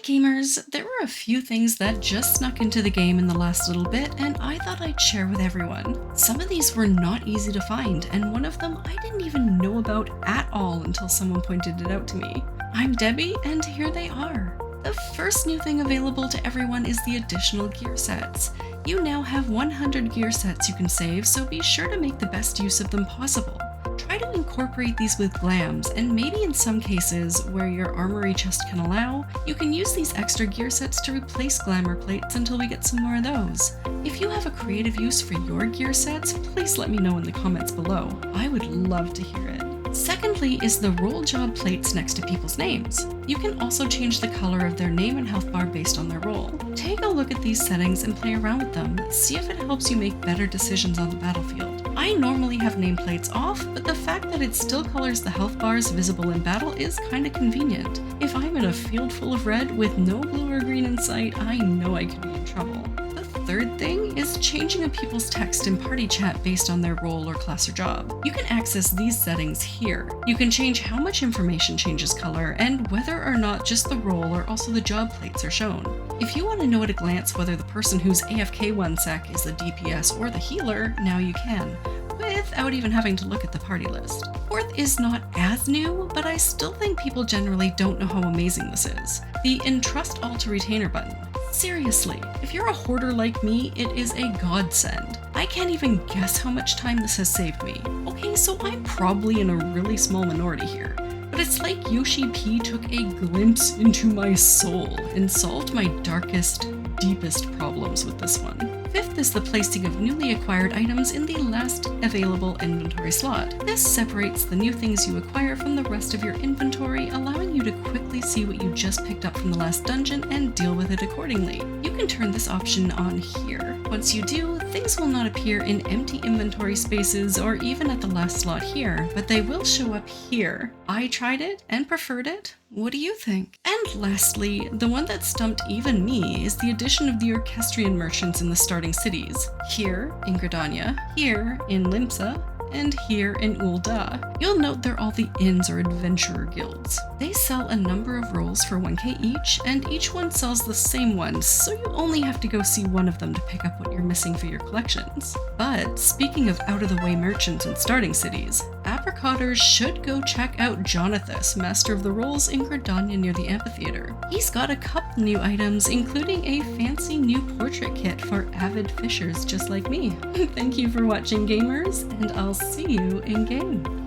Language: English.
gamers, there were a few things that just snuck into the game in the last little bit and I thought I'd share with everyone. Some of these were not easy to find, and one of them I didn't even know about at all until someone pointed it out to me. I'm Debbie, and here they are. The first new thing available to everyone is the additional gear sets. You now have 100 gear sets you can save, so be sure to make the best use of them possible. Try to incorporate these with glams, and maybe in some cases, where your armory chest can allow, you can use these extra gear sets to replace glamour plates until we get some more of those. If you have a creative use for your gear sets, please let me know in the comments below. I would love to hear it. Secondly is the role job plates next to people's names. You can also change the color of their name and health bar based on their role. Take a look at these settings and play around with them. See if it helps you make better decisions on the battlefield. I normally have nameplates off, but the fact that it still colors the health bars visible in battle is kinda convenient. If I'm in a field full of red with no blue or green in sight, I know I could be in trouble. Third thing is changing a people's text in party chat based on their role or class or job. You can access these settings here. You can change how much information changes color and whether or not just the role or also the job plates are shown. If you want to know at a glance whether the person who's AFK one sec is the DPS or the healer, now you can, without even having to look at the party list. Fourth is not as new, but I still think people generally don't know how amazing this is. The entrust all to retainer button. Seriously, if you're a hoarder like me, it is a godsend. I can't even guess how much time this has saved me. Okay, so I'm probably in a really small minority here, but it's like Yoshi P took a glimpse into my soul and solved my darkest, deepest problems with this one. Fifth is the placing of newly acquired items in the last available inventory slot. This separates the new things you acquire from the rest of your inventory, allowing you to quickly see what you just picked up from the last dungeon and deal with it accordingly. You can turn this option on here. Once you do, things will not appear in empty inventory spaces or even at the last slot here, but they will show up here. I tried it and preferred it. What do you think? And lastly, the one that stumped even me is the addition of the Orchestrian merchants in the starting cities. Here in Gridania, here in Limsa, and here in Ul'dah. You'll note they're all the inns or adventurer guilds. They sell a number of roles for 1k each, and each one sells the same ones, so you only have to go see one of them to pick up what you're missing for your collections. But speaking of out-of-the-way merchants and starting cities, apricotters should go check out Jonathas, Master of the Rolls in Gridania near the amphitheater. He's got a couple new items, including a fancy new portrait kit for avid fishers just like me. Thank you for watching, gamers, and I'll see you in game.